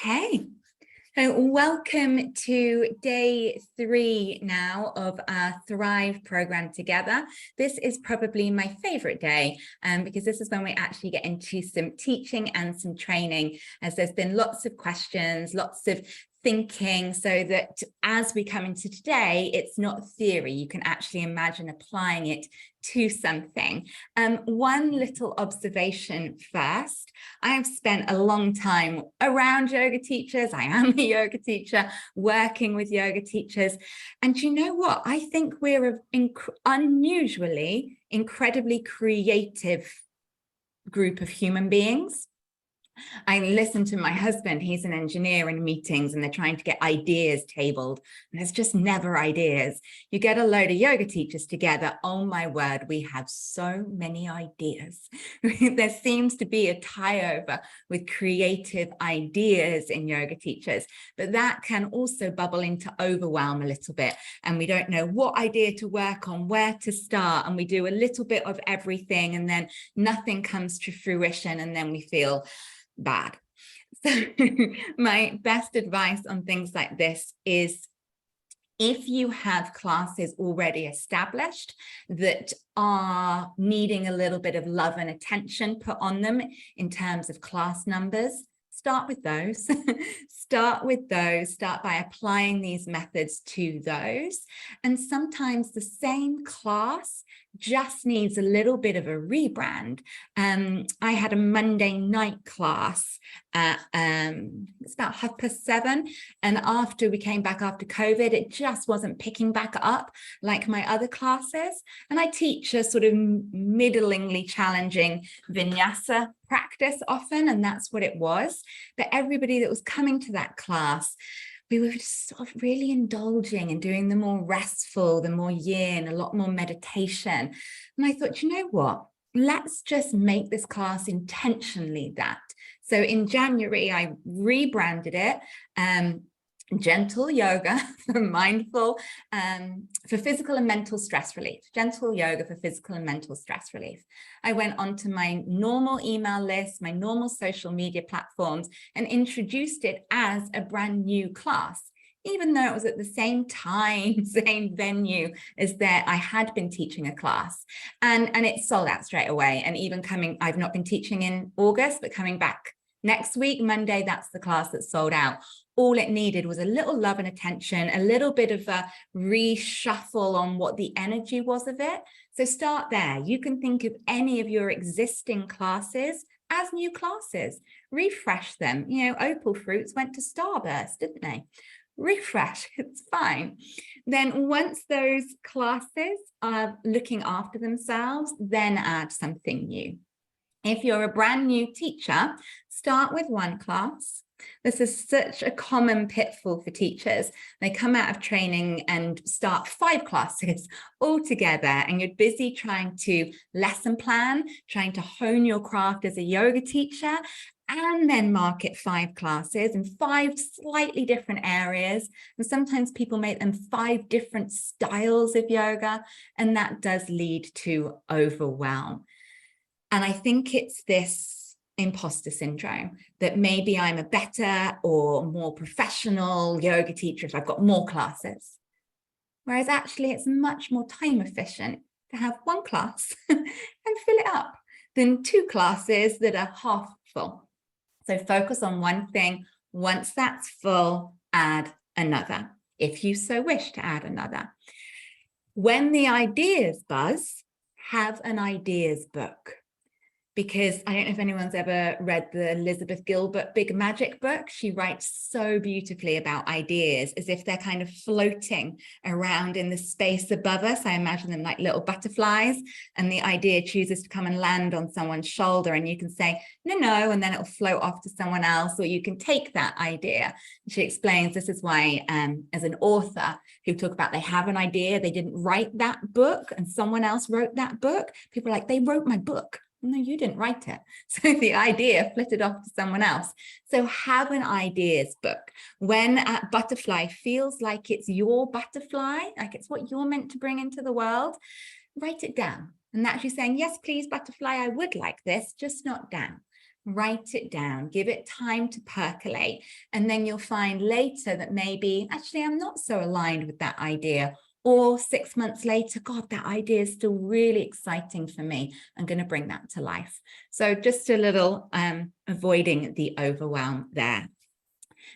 Okay, so welcome to day 3 now of our Thrive program together. This is probably my favorite day because this is when we actually get into some teaching and some training, as there's been lots of questions, lots of thinking, so that as we come into today, it's not theory. You can actually imagine applying it to something. One little observation first. I have spent a long time around yoga teachers. I am a yoga teacher, working with yoga teachers. And you know what? I think we're an unusually, incredibly creative group of human beings. I listen to my husband, he's an engineer in meetings and they're trying to get ideas tabled. And there's just never ideas. You get a load of yoga teachers together. Oh my word, we have so many ideas. There seems to be a tie-over with creative ideas in yoga teachers, but that can also bubble into overwhelm a little bit. And we don't know what idea to work on, where to start. And we do a little bit of everything and then nothing comes to fruition and then we feel bad. So my best advice on things like this is, if you have classes already established that are needing a little bit of love and attention put on them in terms of class numbers, start with those. Start by applying these methods to those. And sometimes the same class just needs a little bit of a rebrand. I had a Monday night class at it's about 7:30, and after we came back after COVID, it just wasn't picking back up like my other classes. And I teach a sort of middlingly challenging vinyasa practice often, and that's what it was. But everybody that was coming to that class, we were just sort of really indulging and doing the more restful, the more yin, a lot more meditation. And I thought, you know what? Let's just make this class intentionally that. So in January, I rebranded it. Gentle yoga for mindful, for physical and mental stress relief. Gentle yoga for physical and mental stress relief. I went onto my normal email list, my normal social media platforms, and introduced it as a brand new class, even though it was at the same time, same venue as that I had been teaching a class. And it sold out straight away. And even I've not been teaching in August, but coming back next week, Monday, that's the class that sold out. All it needed was a little love and attention, a little bit of a reshuffle on what the energy was of it. So start there. You can think of any of your existing classes as new classes. Refresh them. You know, Opal Fruits went to Starburst, didn't they? Refresh, it's fine. Then once those classes are looking after themselves, then add something new. If you're a brand new teacher, start with one class. This is such a common pitfall for teachers. They come out of training and start 5 classes all together, and you're busy trying to lesson plan, trying to hone your craft as a yoga teacher, and then market 5 classes in 5 slightly different areas. And sometimes people make them 5 different styles of yoga, and that does lead to overwhelm. And I think it's this imposter syndrome that maybe I'm a better or more professional yoga teacher if I've got more classes. Whereas actually it's much more time efficient to have 1 class and fill it up than 2 classes that are half full. So focus on one thing. Once that's full, add another, if you so wish to add another. When the ideas buzz, have an ideas book. Because I don't know if anyone's ever read the Elizabeth Gilbert Big Magic book. She writes so beautifully about ideas as if they're kind of floating around in the space above us. I imagine them like little butterflies, and the idea chooses to come and land on someone's shoulder, and you can say, no, and then it'll float off to someone else, or you can take that idea. She explains this is why, as an author who talk about they have an idea, they didn't write that book, and someone else wrote that book. People are like, they wrote my book. No, you didn't write it. So the idea flitted off to someone else. So have an ideas book. When a butterfly feels like it's your butterfly, like it's what you're meant to bring into the world, write it down. And actually saying, yes, please, butterfly, I would like this, just not down. Write it down, give it time to percolate, and then you'll find later that maybe, actually, I'm not so aligned with that idea. Or 6 months later, God, that idea is still really exciting for me. I'm going to bring that to life. So just a little avoiding the overwhelm there.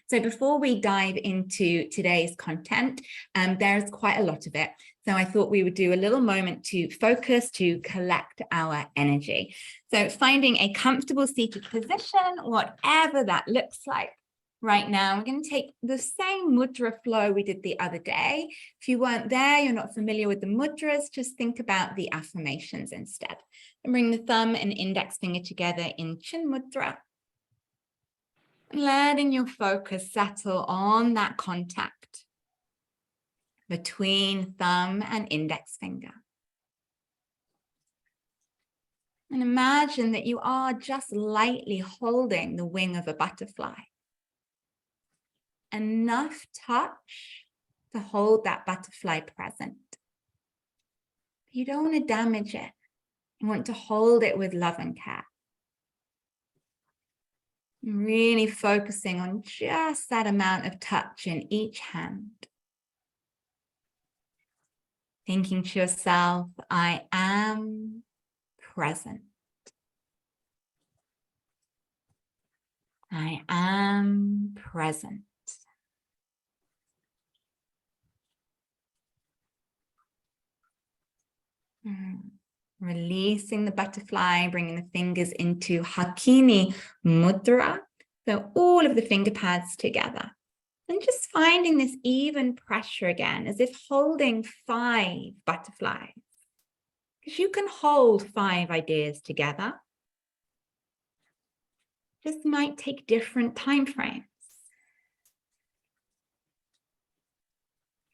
So before we dive into today's content, there's quite a lot of it. So I thought we would do a little moment to focus, to collect our energy. So finding a comfortable seated position, whatever that looks like. Right now, we're going to take the same mudra flow we did the other day. If you weren't there, you're not familiar with the mudras, just think about the affirmations instead. And bring the thumb and index finger together in chin mudra. Letting your focus settle on that contact between thumb and index finger. And imagine that you are just lightly holding the wing of a butterfly. Enough touch to hold that butterfly present. You don't want to damage it. You want to hold it with love and care. Really focusing on just that amount of touch in each hand. Thinking to yourself, I am present. I am present. Releasing the butterfly, bringing the fingers into Hakini Mudra. So all of the finger pads together. And just finding this even pressure again, as if holding 5 butterflies. Because you can hold 5 ideas together. Just might take different time frames.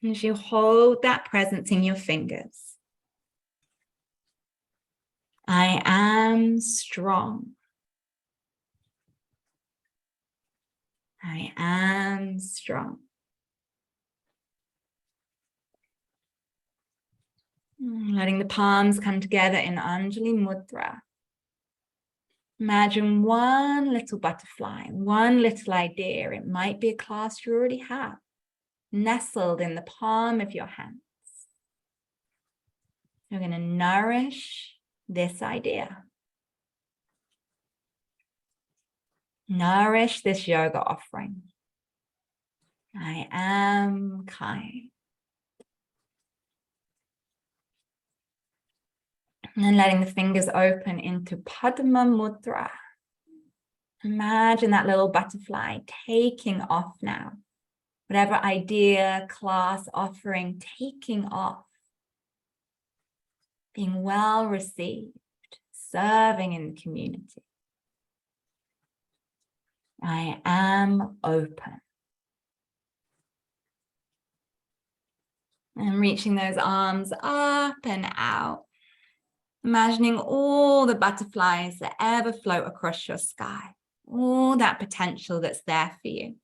As you hold that presence in your fingers. I am strong. I am strong. Letting the palms come together in Anjali Mudra. Imagine one little butterfly, one little idea. It might be a class you already have, nestled in the palm of your hands. You're going to nourish this idea. Nourish this yoga offering. I am kind. And then letting the fingers open into Padma Mudra. Imagine that little butterfly taking off now. Whatever idea, class, offering, taking off. Being well received, serving in the community. I am open. And reaching those arms up and out. Imagining all the butterflies that ever float across your sky. All that potential that's there for you.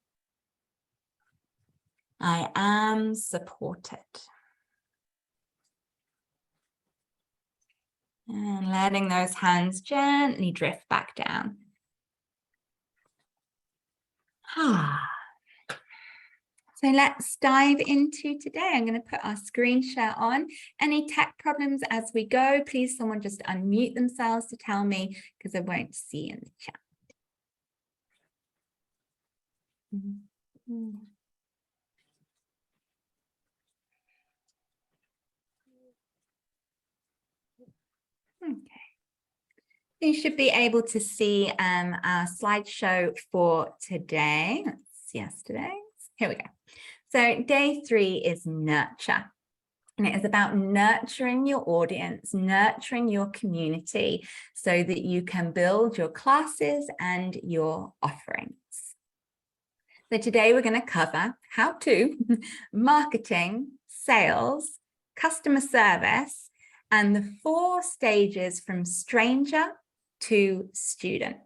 I am supported. And letting those hands gently drift back down. So let's dive into today. I'm going to put our screen share on. Any tech problems as we go, please someone just unmute themselves to tell me, because I won't see in the chat. Okay. You should be able to see our slideshow for today. That's yesterday. Here we go. So day 3 is nurture. And it is about nurturing your audience, nurturing your community so that you can build your classes and your offerings. So today we're going to cover how to marketing, sales, customer service, and the 4 stages from stranger to student.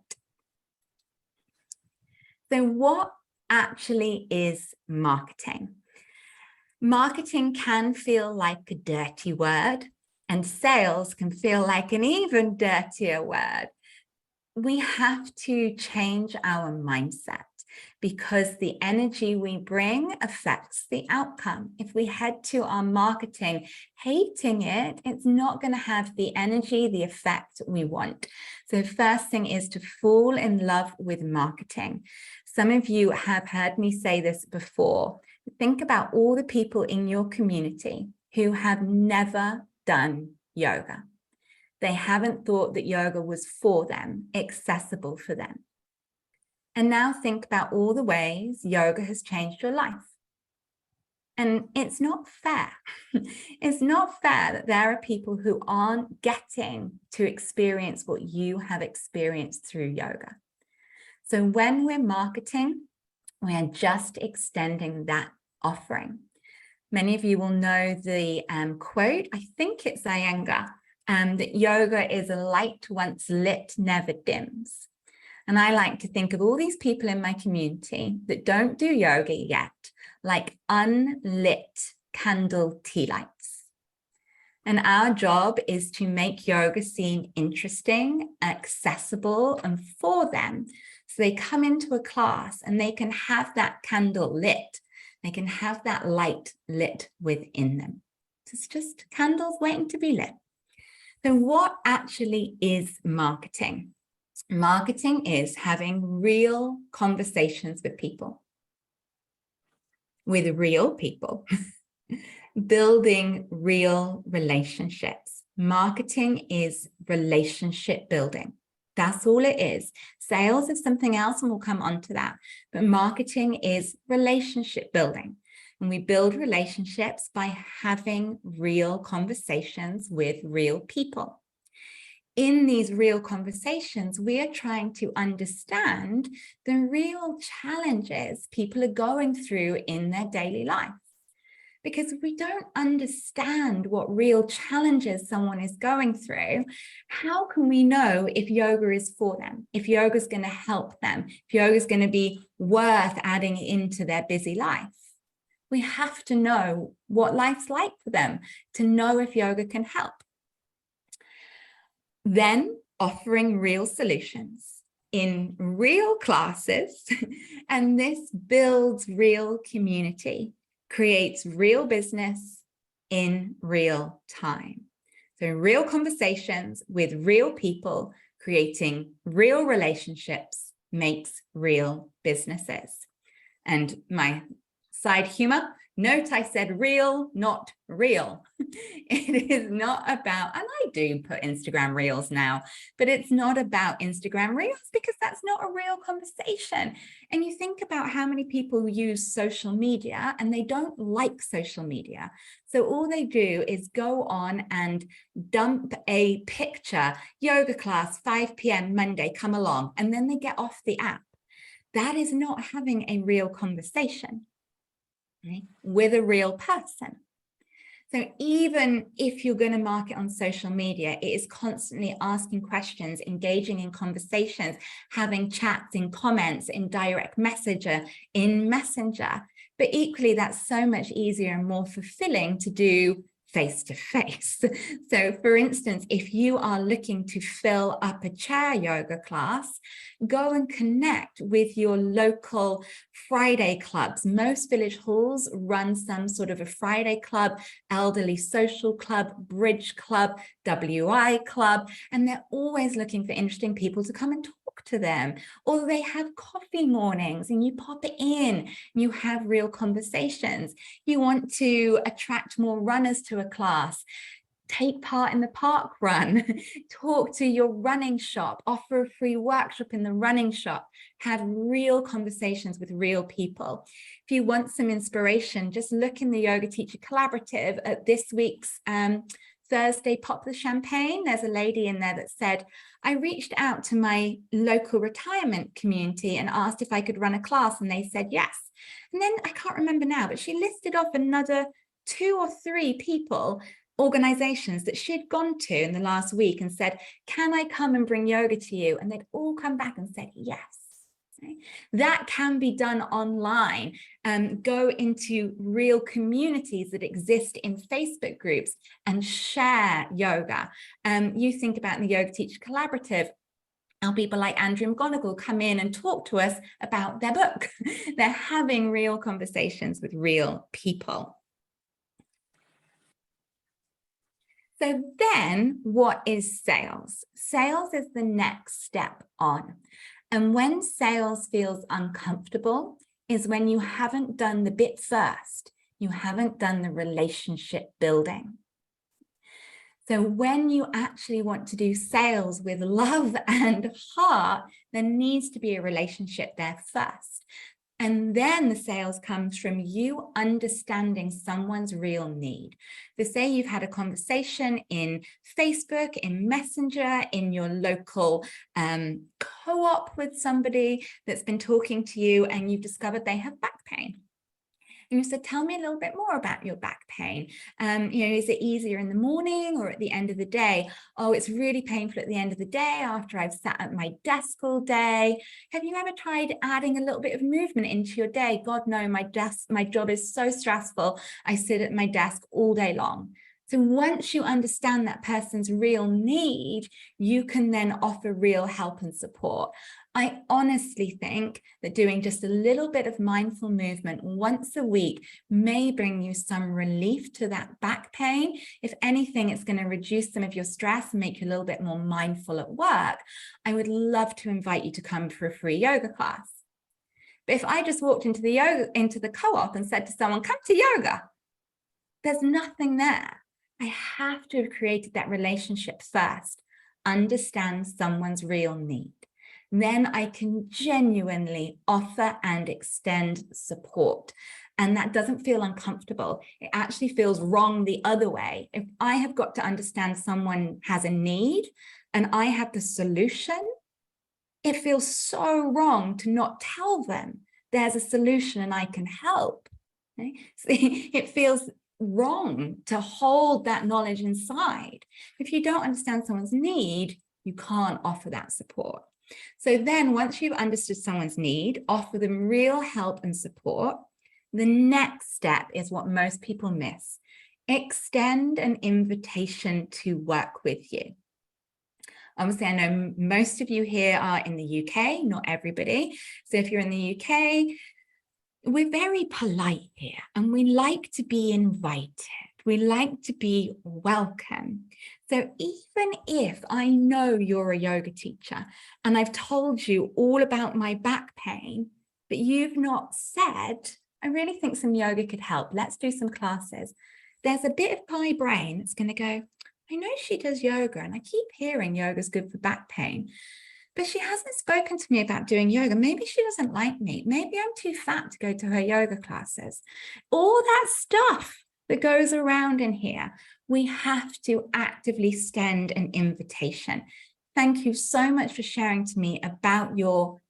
So what actually is marketing? Marketing can feel like a dirty word, and sales can feel like an even dirtier word. we have to change our mindset, because the energy we bring affects the outcome. If we head to our marketing hating it, it's not going to have the energy, the effect we want. So first thing is to fall in love with marketing. Some of you have heard me say this before. Think about all the people in your community who have never done yoga. They haven't thought that yoga was for them, accessible for them. And now think about all the ways yoga has changed your life. And it's not fair. It's not fair that there are people who aren't getting to experience what you have experienced through yoga. So when we're marketing, we are just extending that offering. Many of you will know the quote, I think it's Iyengar, that yoga is a light once lit, never dims. And I like to think of all these people in my community that don't do yoga yet, like unlit candle tea lights. And our job is to make yoga seem interesting, accessible, and for them. So they come into a class and they can have that candle lit. They can have that light lit within them. It's just candles waiting to be lit. So what actually is marketing? Marketing is having real conversations with people, building real relationships. Marketing is relationship building. That's all it is. Sales is something else, and we'll come on to that. But marketing is relationship building. And we build relationships by having real conversations with real people. In these real conversations, we are trying to understand the real challenges people are going through in their daily life. Because if we don't understand what real challenges someone is going through, how can we know if yoga is for them, if yoga is going to help them, if yoga is going to be worth adding into their busy life? We have to know what life's like for them to know if yoga can help. Then offering real solutions in real classes, and this builds real community, creates real business in real time. So real conversations with real people, creating real relationships makes real businesses. And my side humor, note I said real, not real. It is not about, and I do put Instagram reels now, but it's not about Instagram reels because that's not a real conversation. And you think about how many people use social media and they don't like social media. So all they do is go on and dump a picture, yoga class, 5 p.m. Monday, come along, and then they get off the app. That is not having a real conversation. Okay, with a real person. So even if you're going to market on social media, it is constantly asking questions, engaging in conversations, having chats in comments, in direct messenger, in messenger. But equally, that's so much easier and more fulfilling to do face-to-face. So for instance, if you are looking to fill up a chair yoga class, go and connect with your local Friday clubs. Most village halls run some sort of a Friday club, elderly social club, bridge club, WI club, and they're always looking for interesting people to come and talk to them. Or they have coffee mornings and you pop it in and you have real conversations. You want to attract more runners to a class, take part in the park run, talk to your running shop, offer a free workshop in the running shop, have real conversations with real people. If you want some inspiration, just look in the Yoga Teacher Collaborative at this week's Thursday Pop the Champagne. There's a lady in there that said, I reached out to my local retirement community and asked if I could run a class, and they said yes. And then I can't remember now, but she listed off another 2 or 3 people, organizations that she'd gone to in the last week and said, can I come and bring yoga to you? And they'd all come back and said yes. That can be done online. Go into real communities that exist in Facebook groups and share yoga. You think about the Yoga Teacher Collaborative. Now, people like Andrew McGonigal come in and talk to us about their book. They're having real conversations with real people. So then what is sales? Sales is the next step on. And when sales feels uncomfortable is when you haven't done the bit first. You haven't done the relationship building. So when you actually want to do sales with love and heart, there needs to be a relationship there first. And then the sales comes from you understanding someone's real need. So say you've had a conversation in Facebook, in Messenger, in your local co-op with somebody that's been talking to you, and you've discovered they have back pain. And you said, tell me a little bit more about your back pain. Is it easier in the morning or at the end of the day? Oh, it's really painful at the end of the day after I've sat at my desk all day. Have you ever tried adding a little bit of movement into your day? God, no, my job is so stressful. I sit at my desk all day long. So once you understand that person's real need, you can then offer real help and support. I honestly think that doing just a little bit of mindful movement once a week may bring you some relief to that back pain. If anything, it's going to reduce some of your stress and make you a little bit more mindful at work. I would love to invite you to come for a free yoga class. But if I just walked into the co-op and said to someone, come to yoga, there's nothing there. I have to have created that relationship first, understand someone's real need. Then I can genuinely offer and extend support. And that doesn't feel uncomfortable. It actually feels wrong the other way. If I have got to understand someone has a need and I have the solution, it feels so wrong to not tell them there's a solution and I can help. Okay? So it feels wrong to hold that knowledge inside. If you don't understand someone's need, you can't offer that support. So then once you've understood someone's need, offer them real help and support. The next step is what most people miss. Extend an invitation to work with you. Obviously, I know most of you here are in the UK, not everybody. So if you're in the UK, we're very polite here and we like to be invited. We like to be welcome. So even if I know you're a yoga teacher and I've told you all about my back pain, but you've not said, I really think some yoga could help. Let's do some classes. There's a bit of my brain that's going to go, I know she does yoga and I keep hearing yoga's good for back pain, but she hasn't spoken to me about doing yoga. Maybe she doesn't like me. Maybe I'm too fat to go to her yoga classes. All that stuff that goes around in here, we have to actively extend an invitation. Thank you so much for sharing to me about your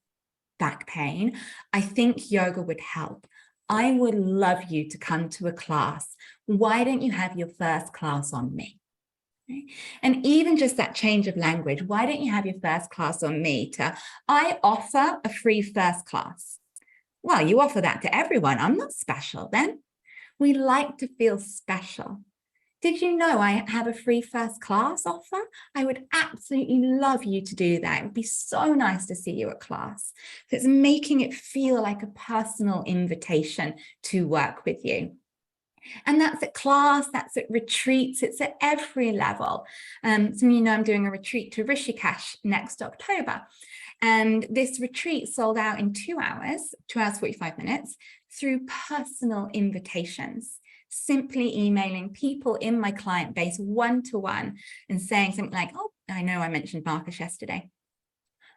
back pain. I think yoga would help. I would love you to come to a class. Why don't you have your first class on me? And even just that change of language, why don't you have your first class on me to, I offer a free first class. Well, you offer that to everyone. I'm not special then. We like to feel special. Did you know I have a free first class offer? I would absolutely love you to do that. It would be so nice to see you at class. So it's making it feel like a personal invitation to work with you. And that's at class, that's at retreats, it's at every level. Some of you know I'm doing a retreat to Rishikesh next October. And this retreat sold out in 2 hours, 2 hours, 45 minutes, through personal invitations, simply emailing people in my client base one-to-one and saying something like, oh, I know I mentioned Marcus yesterday.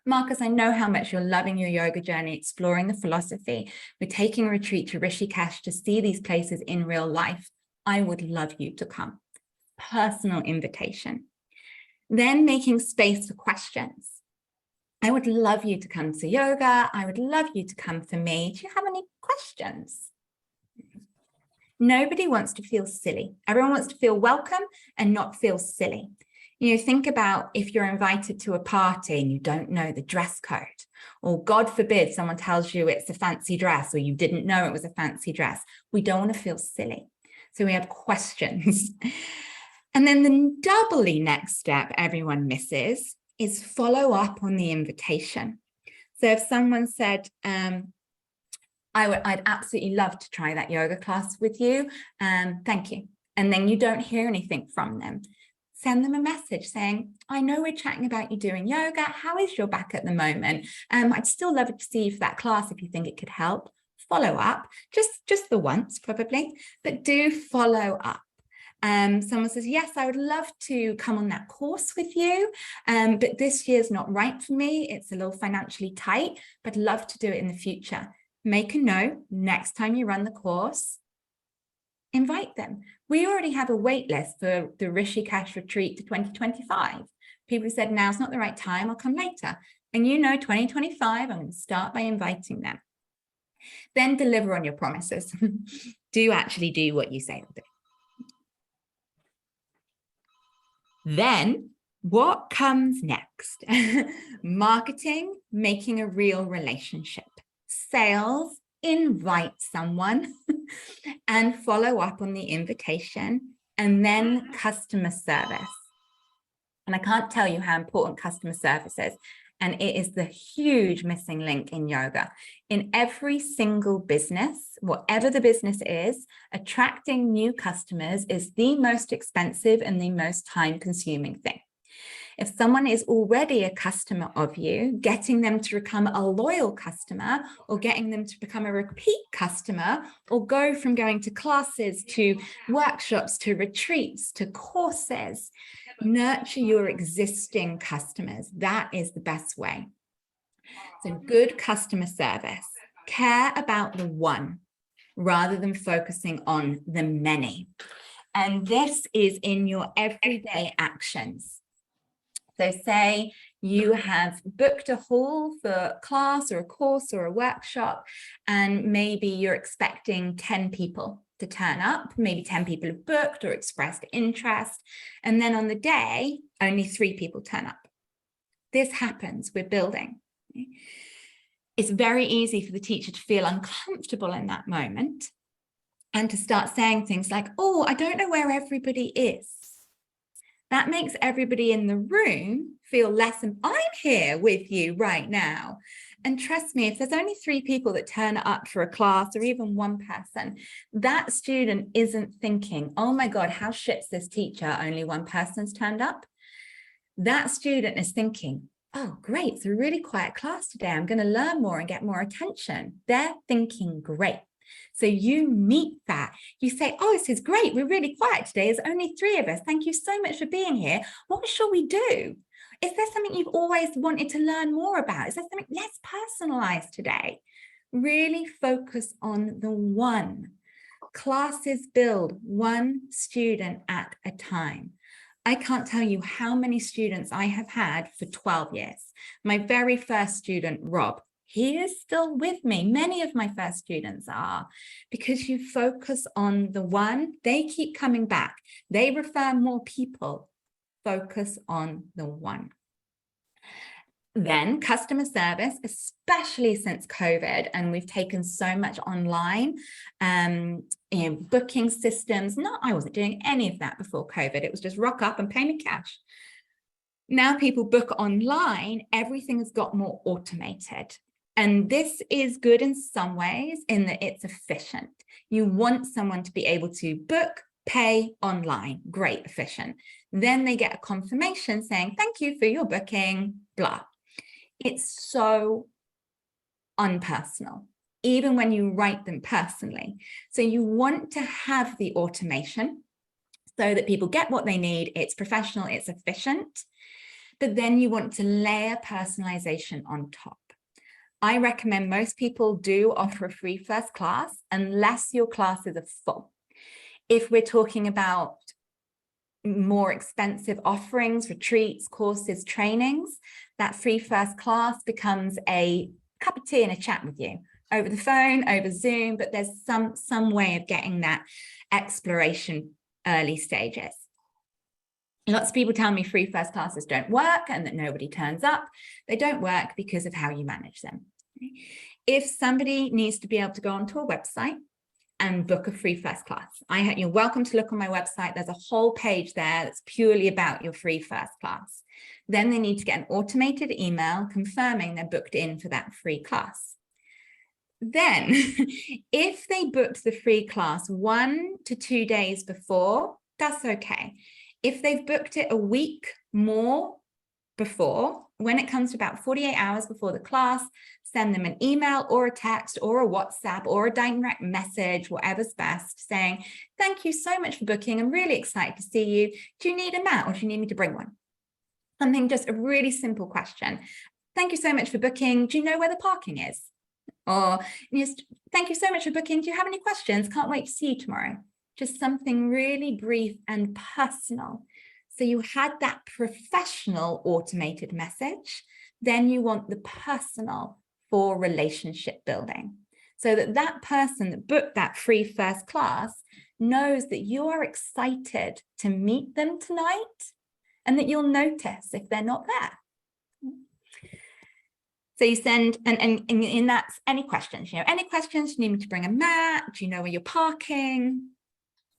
Marcus, I know how much you're loving your yoga journey, exploring the philosophy. We're taking a retreat to Rishikesh to see these places in real life. I would love you to come. Personal invitation. Then making space for questions. I would love you to come to yoga. I would love you to come for me. Do you have any questions? Nobody wants to feel silly. Everyone wants to feel welcome and not feel silly. You know, think about if you're invited to a party and you don't know the dress code, or God forbid someone tells you it's a fancy dress or you didn't know it was a fancy dress. We don't want to feel silly. So we have questions. And then the doubly next step everyone misses is follow up on the invitation. So if someone said, I'd absolutely love to try that yoga class with you, thank you. And then you don't hear anything from them. Send them a message saying, I know we're chatting about you doing yoga. How is your back at the moment? I'd still love to see you for that class if you think it could help. Follow up, just the once probably, but do follow up. Someone says, yes, I would love to come on that course with you, but this year's not right for me. It's a little financially tight, but I'd love to do it in the future. Make a note, next time you run the course, invite them. We already have a wait list for the Rishikesh retreat to 2025. People said, now's not the right time, I'll come later. And 2025, I'm going to start by inviting them. Then deliver on your promises. Do actually do what you say you'll do. Then what comes next? Marketing, making a real relationship. Sales, invite someone and follow up on the invitation, and then customer service. And I can't tell you how important customer service is. And it is the huge missing link in yoga. In every single business, whatever the business is, attracting new customers is the most expensive and the most time-consuming thing. If someone is already a customer of you, getting them to become a loyal customer or getting them to become a repeat customer or go from going to classes to workshops to retreats to courses, nurture your existing customers. That is the best way. So good customer service. Care about the one rather than focusing on the many. And this is in your everyday actions. So say you have booked a hall for a class or a course or a workshop, and maybe you're expecting 10 people to turn up. Maybe 10 people have booked or expressed interest. And then on the day, only 3 people turn up. This happens with building. It's very easy for the teacher to feel uncomfortable in that moment and to start saying things like, oh, I don't know where everybody is. That makes everybody in the room feel less, and I'm here with you right now. And trust me, if there's only 3 people that turn up for a class or even 1 person, that student isn't thinking, oh my God, how shit's this teacher? Only 1 person's turned up. That student is thinking, oh, great, it's a really quiet class today. I'm going to learn more and get more attention. They're thinking great. So you meet that. You say, oh, this is great. We're really quiet today. There's only 3 of us. Thank you so much for being here. What shall we do? Is there something you've always wanted to learn more about? Is there something less personalized today? Really focus on the one. Classes build 1 student at a time. I can't tell you how many students I have had for 12 years. My very first student, Rob, he is still with me. Many of my first students are, because you focus on the one, they keep coming back. They refer more people. Focus on the one. Then customer service, especially since COVID, and we've taken so much online, booking systems. I wasn't doing any of that before COVID. It was just rock up and pay me cash. Now people book online, everything has got more automated. And this is good in some ways in that it's efficient. You want someone to be able to book, pay online. Great, efficient. Then they get a confirmation saying, thank you for your booking, blah. It's so unpersonal, even when you write them personally. So you want to have the automation so that people get what they need. It's professional, it's efficient, but then you want to layer personalization on top. I recommend most people do offer a free first class unless your classes are full. If we're talking about more expensive offerings, retreats, courses, trainings, that free first class becomes a cup of tea and a chat with you over the phone, over Zoom, but there's some way of getting that exploration early stages. Lots of people tell me free first classes don't work and that nobody turns up. They don't work because of how you manage them. If somebody needs to be able to go onto a website and book a free first class. You're welcome to look on my website. There's a whole page there that's purely about your free first class. Then they need to get an automated email confirming they're booked in for that free class. Then, if they booked the free class 1 to 2 days before, that's okay. If they've booked it a week more before, when it comes to about 48 hours before the class, send them an email or a text or a WhatsApp or a direct message, whatever's best, saying, thank you so much for booking. I'm really excited to see you. Do you need a mat or do you need me to bring one? Something, just a really simple question. Thank you so much for booking. Do you know where the parking is? Or just, thank you so much for booking. Do you have any questions? Can't wait to see you tomorrow. Just something really brief and personal. So you had that professional automated message, then you want the personal for relationship building. So that that person that booked that free first class knows that you are excited to meet them tonight and that you'll notice if they're not there. So you send, and in that, any questions, any questions, you need me to bring a mat, do you know where you're parking?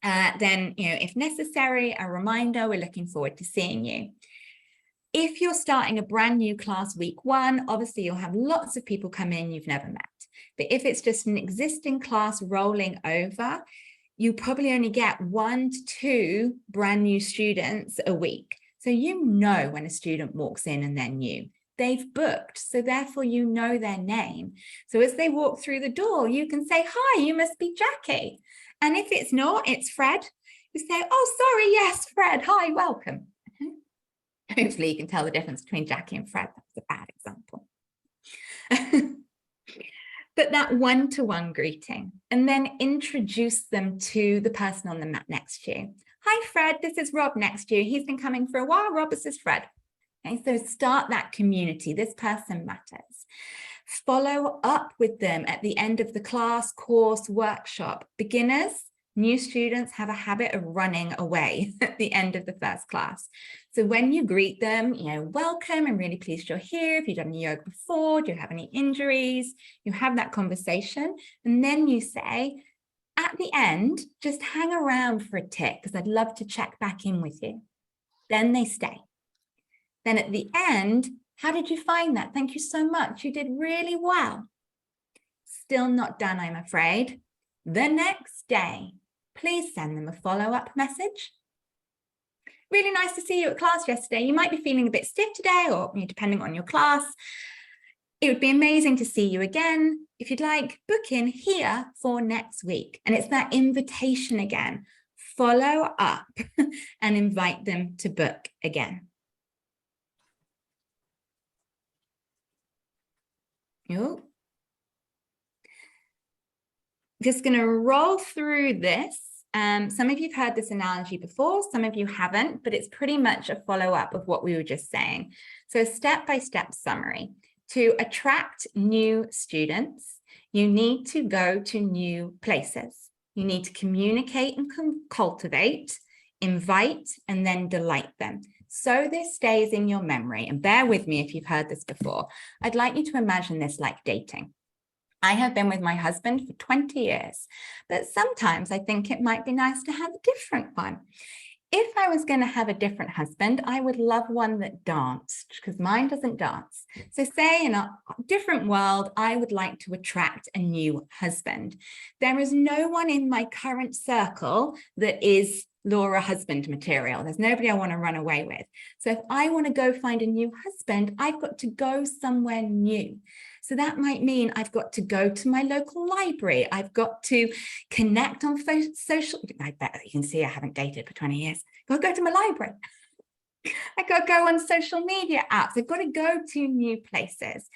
Then, if necessary, a reminder, we're looking forward to seeing you. If you're starting a brand new class week 1, obviously you'll have lots of people come in you've never met. But if it's just an existing class rolling over, you probably only get 1 to 2 brand new students a week. So when a student walks in and they're new. They've booked, so therefore you know their name. So as they walk through the door, you can say, hi, you must be Jackie. And if it's not, it's Fred. You say, oh, sorry, yes, Fred, hi, welcome. Hopefully you can tell the difference between Jackie and Fred. That's a bad example. But that one-to-one greeting, and then introduce them to the person on the mat next to you. Hi, Fred, this is Rob next to you. He's been coming for a while. Rob, this is Fred. Okay, so start that community. This person matters. Follow up with them at the end of the class, course, workshop. Beginners, new students have a habit of running away at the end of the first class. So when you greet them, welcome, I'm really pleased you're here. Have you done yoga before? Do you have any injuries? You have that conversation. And then you say, at the end, just hang around for a tick because I'd love to check back in with you. Then they stay. Then at the end, how did you find that? Thank you so much. You did really well. Still not done, I'm afraid. The next day, please send them a follow-up message. Really nice to see you at class yesterday. You might be feeling a bit stiff today, or depending on your class. It would be amazing to see you again. If you'd like, book in here for next week. And it's that invitation again. Follow up and invite them to book again. Just going to roll through this. Some of you have heard this analogy before, some of you haven't, but it's pretty much a follow-up of what we were just saying. So a step-by-step summary. To attract new students, you need to go to new places. You need to communicate and cultivate, invite, and then delight them. So this stays in your memory, and bear with me if you've heard this before. I'd like you to imagine this like dating. I have been with my husband for 20 years, but sometimes I think it might be nice to have a different one. If I was going to have a different husband, I would love one that danced, because mine doesn't dance. So say in a different world, I would like to attract a new husband. There is no one in my current circle that is Laura husband material. There's nobody I want to run away with. So if I want to go find a new husband, I've got to go somewhere new. So that might mean I've got to go to my local library. I've got to connect on social. I bet you can see I haven't dated for 20 years. I've got to go to my library. I've got to go on social media apps. I've got to go to new places.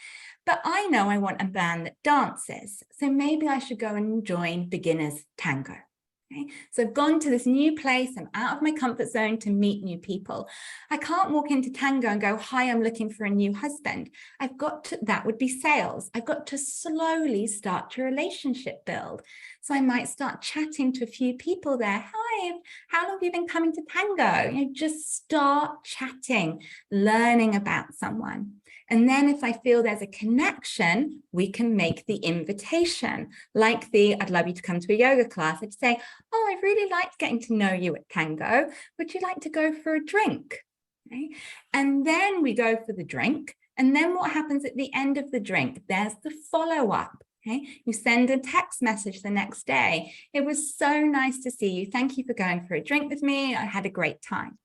But I know I want a band that dances. So maybe I should go and join beginners tango. Okay. So I've gone to this new place. I'm out of my comfort zone to meet new people. I can't walk into tango and go, hi, I'm looking for a new husband. I've got to, that would be sales. I've got to slowly start your relationship build. So I might start chatting to a few people there. Hi, how long have you been coming to tango? Just start chatting, learning about someone. And then if I feel there's a connection, we can make the invitation, like I'd love you to come to a yoga class. I'd say, oh, I really liked getting to know you at Tango. Would you like to go for a drink? Okay. And then we go for the drink. And then what happens at the end of the drink? There's the follow-up. Okay. You send a text message the next day. It was so nice to see you. Thank you for going for a drink with me. I had a great time.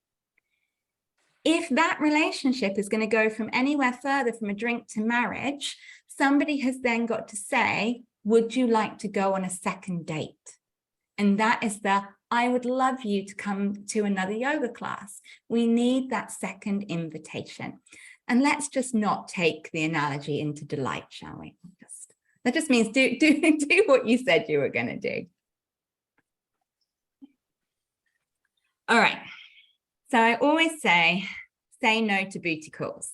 If that relationship is going to go from anywhere further from a drink to marriage, somebody has then got to say, would you like to go on a second date? And that is I would love you to come to another yoga class. We need that second invitation. And let's just not take the analogy into delight, shall we? That just means do what you said you were going to do. All right. So I always say no to booty calls.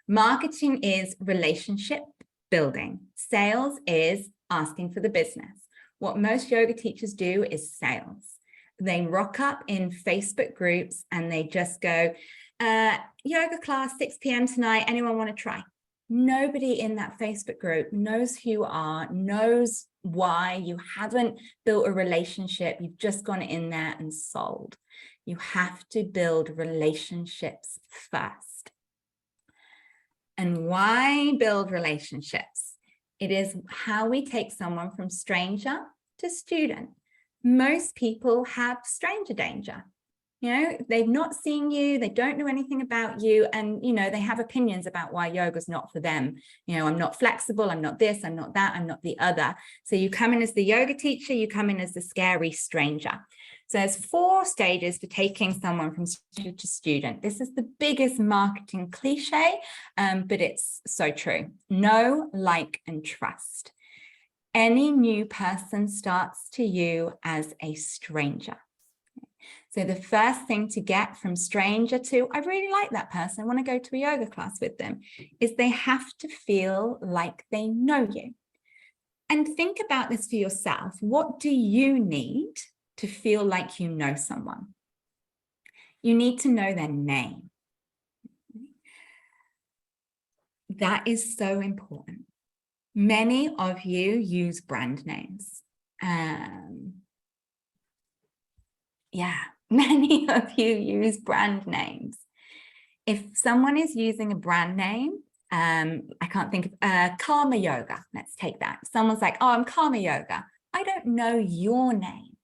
Marketing is relationship building. Sales is asking for the business. What most yoga teachers do is sales. They rock up in Facebook groups and they just go, yoga class, 6 p.m. tonight. Anyone want to try? Nobody in that Facebook group knows who you are, knows why. You haven't built a relationship. You've just gone in there and sold. You have to build relationships first. And why build relationships? It is how we take someone from stranger to student. Most people have stranger danger. You know, they've not seen you, they don't know anything about you, and, you know, they have opinions about why yoga's not for them. You know, I'm not flexible, I'm not this, I'm not that, I'm not the other. So you come in as the yoga teacher, you come in as the scary stranger. So there's 4 stages for taking someone from student to student. This is the biggest marketing cliche, but it's so true. Know, like, and trust. Any new person starts to you as a stranger. So the first thing to get from stranger to, I really like that person, I want to go to a yoga class with them, is they have to feel like they know you. And think about this for yourself. What do you need to feel like you know someone? You need to know their name. That is so important. Many of you use brand names. Many of you use brand names. If someone is using a brand name, I can't think of Karma Yoga. Let's take that. Someone's like, oh, I'm Karma Yoga. I don't know your name,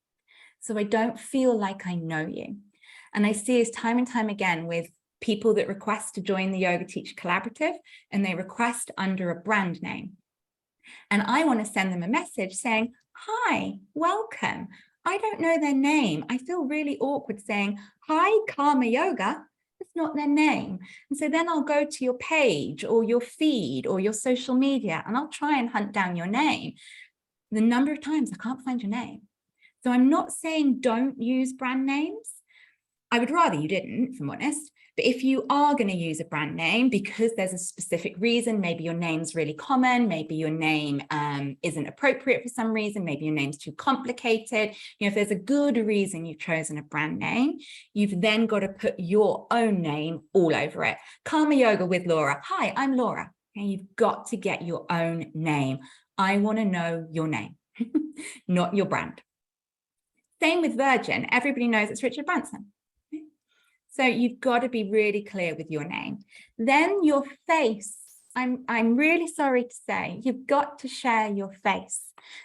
so I don't feel like I know you. And I see this time and time again with people that request to join the Yoga Teacher Collaborative, and they request under a brand name. And I want to send them a message saying, hi, welcome. I don't know their name. I feel really awkward saying, hi, Karma Yoga. It's not their name. And so then I'll go to your page or your feed or your social media, and I'll try and hunt down your name. The number of times I can't find your name. So I'm not saying don't use brand names. I would rather you didn't, if I'm honest. But if you are going to use a brand name because there's a specific reason, maybe your name's really common, maybe your name isn't appropriate for some reason, maybe your name's too complicated. You know, if there's a good reason you've chosen a brand name, you've then got to put your own name all over it. Karma Yoga with Laura. Hi, I'm Laura. And you've got to get your own name. I want to know your name, not your brand. Same with Virgin. Everybody knows it's Richard Branson. So you've got to be really clear with your name. Then your face. I'm really sorry to say, you've got to share your face.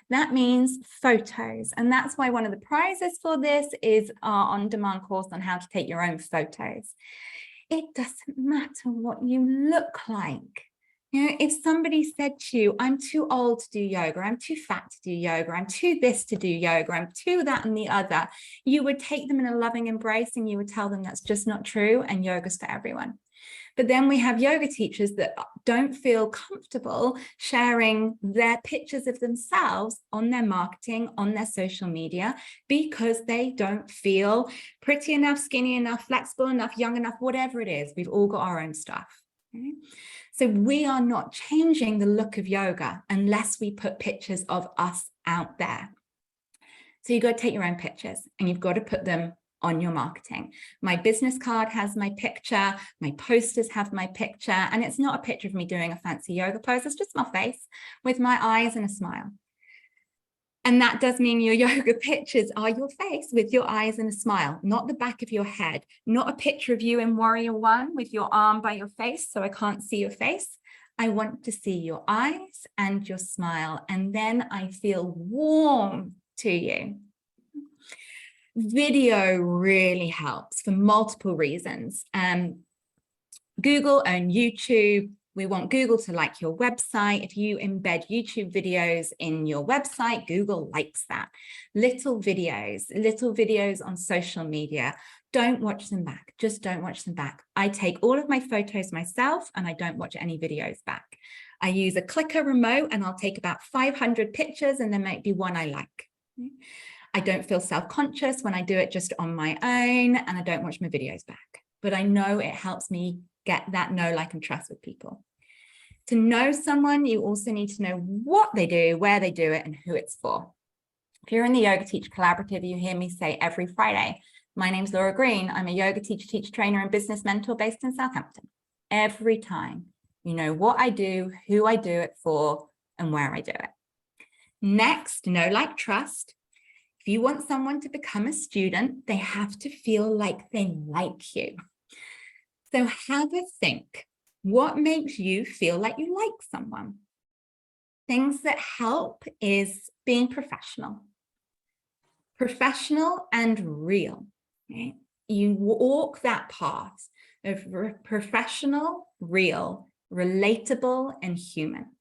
That means photos. And that's why one of the prizes for this is our on-demand course on how to take your own photos. It doesn't matter what you look like. You know, if somebody said to you, I'm too old to do yoga, I'm too fat to do yoga, I'm too this to do yoga, I'm too that and the other, you would take them in a loving embrace and you would tell them that's just not true and yoga's for everyone. But then we have yoga teachers that don't feel comfortable sharing their pictures of themselves on their marketing, on their social media, because they don't feel pretty enough, skinny enough, flexible enough, young enough, whatever it is. We've all got our own stuff. Okay? So we are not changing the look of yoga unless we put pictures of us out there. So you've got to take your own pictures and you've got to put them on your marketing. My business card has my picture, my posters have my picture, and it's not a picture of me doing a fancy yoga pose, it's just my face with my eyes and a smile. And that does mean your yoga pictures are your face with your eyes and a smile, not the back of your head, not a picture of you in Warrior One with your arm by your face so I can't see your face. I want to see your eyes and your smile, and then I feel warm to you. Video really helps for multiple reasons. Google and YouTube, we want Google to like your website. If you embed YouTube videos in your website, Google likes that. Little videos on social media. Don't watch them back. Just don't watch them back. I take all of my photos myself and I don't watch any videos back. I use a clicker remote and I'll take about 500 pictures and there might be one I like. I don't feel self-conscious when I do it just on my own, and I don't watch my videos back. But I know it helps me get that know, like, and trust with people. To know someone, you also need to know what they do, where they do it, and who it's for. If you're in the Yoga Teach Collaborative, you hear me say every Friday, my name's Laura Green. I'm a yoga teacher, trainer, and business mentor based in Southampton. Every time, you know what I do, who I do it for, and where I do it. Next, know, like, trust. If you want someone to become a student, they have to feel like they like you. So have a think. What makes you feel like you like someone? Things that help is being professional. Professional and real. Okay? You walk that path of professional, real, relatable, and human.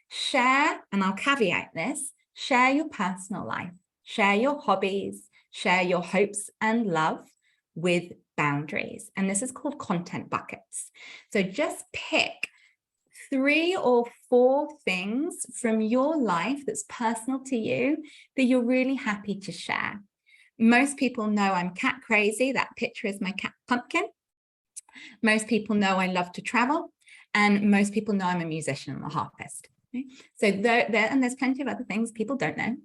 Share, and I'll caveat this, share your personal life. Share your hobbies, share your hopes and love with boundaries. And this is called content buckets. So just pick 3 or 4 things from your life that's personal to you that you're really happy to share. Most people know I'm cat crazy. That picture is my cat Pumpkin. Most people know I love to travel. And most people know I'm a musician and a harpist. Okay? So and there's plenty of other things people don't know.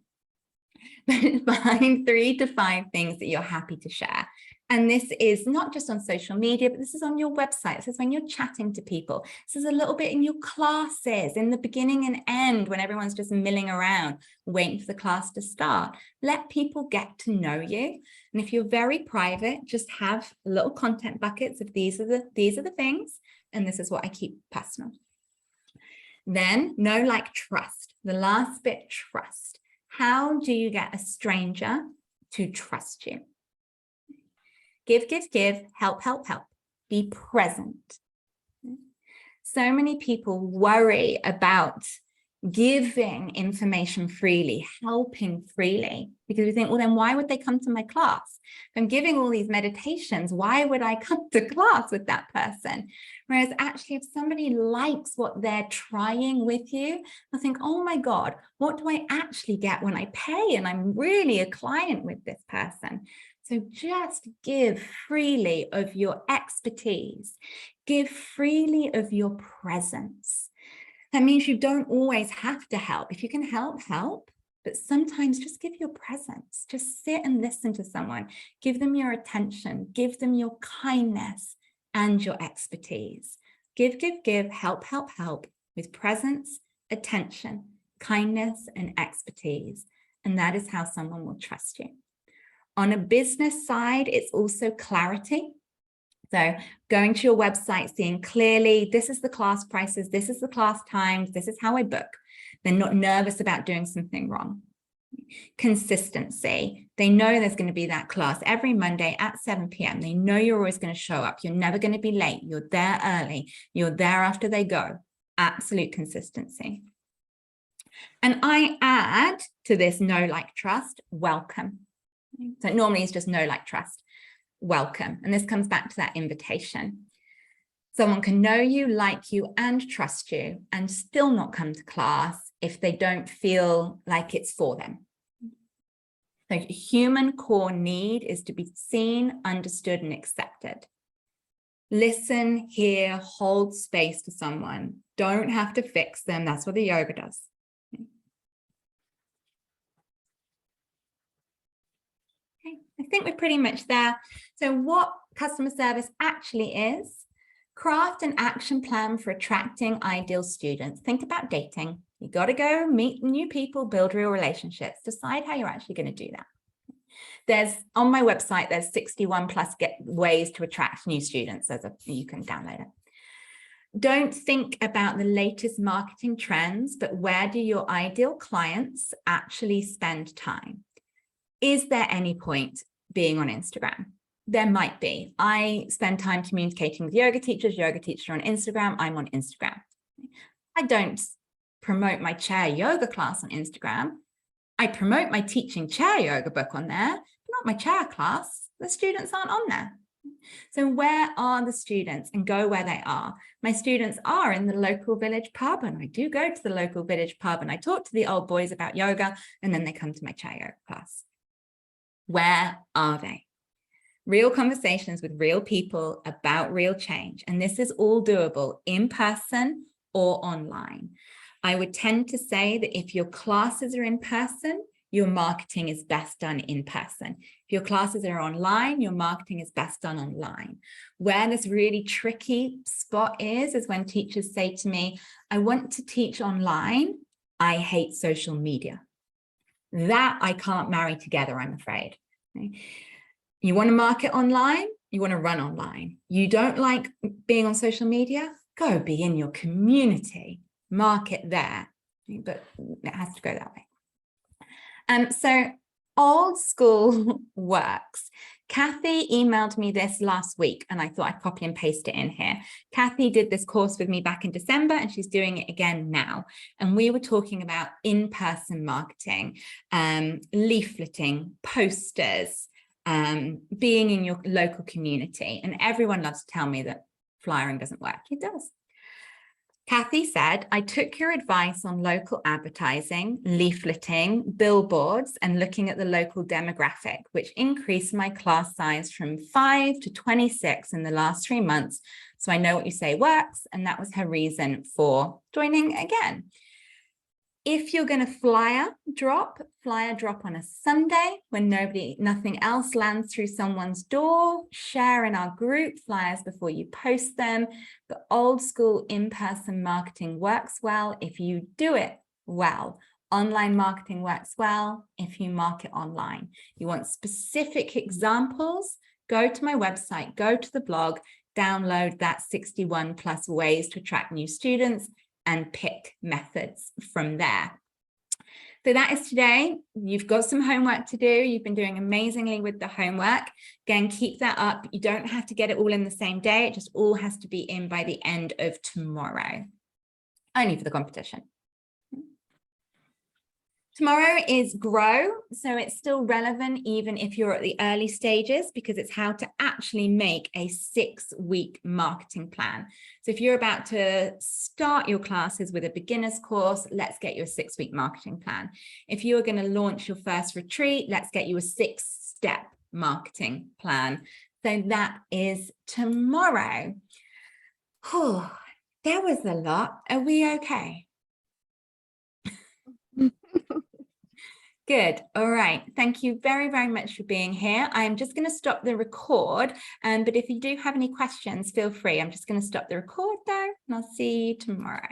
Find 3 to 5 things that you're happy to share. And this is not just on social media, but this is on your website. This is when you're chatting to people. This is a little bit in your classes, in the beginning and end, when everyone's just milling around, waiting for the class to start. Let people get to know you. And if you're very private, just have little content buckets of these are the things, and this is what I keep personal. Then know, like, trust. The last bit, trust. How do you get a stranger to trust you? Give, give, give, help, help, help. Be present. So many people worry about giving information freely, helping freely, because we think, well, then why would they come to my class? If I'm giving all these meditations, why would I come to class with that person? Whereas actually, if somebody likes what they're trying with you, I think, oh my God, what do I actually get when I pay and I'm really a client with this person? So just give freely of your expertise, give freely of your presence. That means you don't always have to help. If you can help, help. But sometimes just give your presence. Just sit and listen to someone. Give them your attention. Give them your kindness and your expertise. Give, give, give, help, help, help with presence, attention, kindness, and expertise. And that is how someone will trust you. On a business side, it's also clarity. So going to your website, seeing clearly, this is the class prices, this is the class times, this is how I book. They're not nervous about doing something wrong. Consistency. They know there's going to be that class every Monday at 7 p.m. They know you're always going to show up. You're never going to be late. You're there early. You're there after they go. Absolute consistency. And I add to this know, like, trust, welcome. So normally it's just know, like, trust. Welcome. And this comes back to that invitation. Someone can know you, like you, and trust you, and still not come to class if they don't feel like it's for them. So human core need is to be seen, understood, and accepted. Listen, hear, hold space for someone. Don't have to fix them. That's what the yoga does. Okay. I think we're pretty much there. So what customer service actually is: craft an action plan for attracting ideal students. Think about dating. You got to go meet new people, build real relationships, decide how you're actually going to do that. There's, on my website, there's 61 plus ways to attract new students. You can download it. Don't think about the latest marketing trends, but where do your ideal clients actually spend time? Is there any point being on Instagram? There might be. I spend time communicating with yoga teachers are on Instagram, I'm on Instagram. I don't promote my chair yoga class on Instagram. I promote my teaching chair yoga book on there, not my chair class. The students aren't on there. So where are the students? And go where they are. My students are in the local village pub, and I do go to the local village pub and I talk to the old boys about yoga, and then they come to my chair yoga class. Where are they? Real conversations with real people about real change. And this is all doable in person or online. I would tend to say that if your classes are in person, your marketing is best done in person. If your classes are online, your marketing is best done online. Where this really tricky spot is when teachers say to me, I want to teach online, I hate social media. That I can't marry together, I'm afraid. Okay? You want to market online, you want to run online. You don't like being on social media, go be in your community, market there, but it has to go that way. So old school works. Kathy emailed me this last week and I thought I'd copy and paste it in here. Kathy did this course with me back in December and she's doing it again now. And we were talking about in-person marketing, leafleting, posters, being in your local community. And everyone loves to tell me that flyering doesn't work. It does. Kathy said, I took your advice on local advertising, leafleting, billboards, and looking at the local demographic, which increased my class size from 5 to 26 in the last 3 months. So I know what you say works. And that was her reason for joining again. If you're going to flyer drop on a Sunday when nothing else lands through someone's door, share in our group flyers before you post them. The old school in-person marketing works well if you do it well. Online marketing works well if you market online. You want specific examples? Go to my website, go to the blog, download that 61 plus ways to attract new students, and pick methods from there. So that is today. You've got some homework to do. You've been doing amazingly with the homework. Again, keep that up. You don't have to get it all in the same day. It just all has to be in by the end of tomorrow. Only for the competition. Tomorrow is grow, so it's still relevant even if you're at the early stages because it's how to actually make a 6-week marketing plan. So if you're about to start your classes with a beginner's course, let's get you a 6-week marketing plan. If you are going to launch your first retreat, let's get you a 6-step marketing plan. So that is tomorrow. Oh, there was a lot. Are we okay? Good. All right. Thank you very, very much for being here. I'm just going to stop the record. But if you do have any questions, feel free. I'm just going to stop the record there and I'll see you tomorrow.